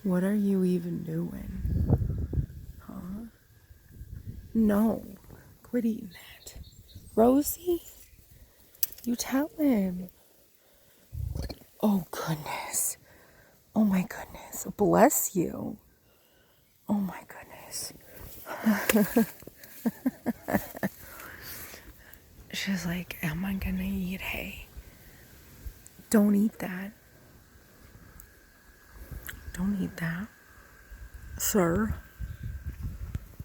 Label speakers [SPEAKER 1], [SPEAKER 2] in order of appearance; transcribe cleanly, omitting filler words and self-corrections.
[SPEAKER 1] What are you even doing? Huh? No. Quit eating that. Rosie? You tell him. Oh, goodness. Oh, my goodness. Bless you. Oh, my goodness. She's like, am I gonna eat hay? Don't eat that. Don't eat that, sir.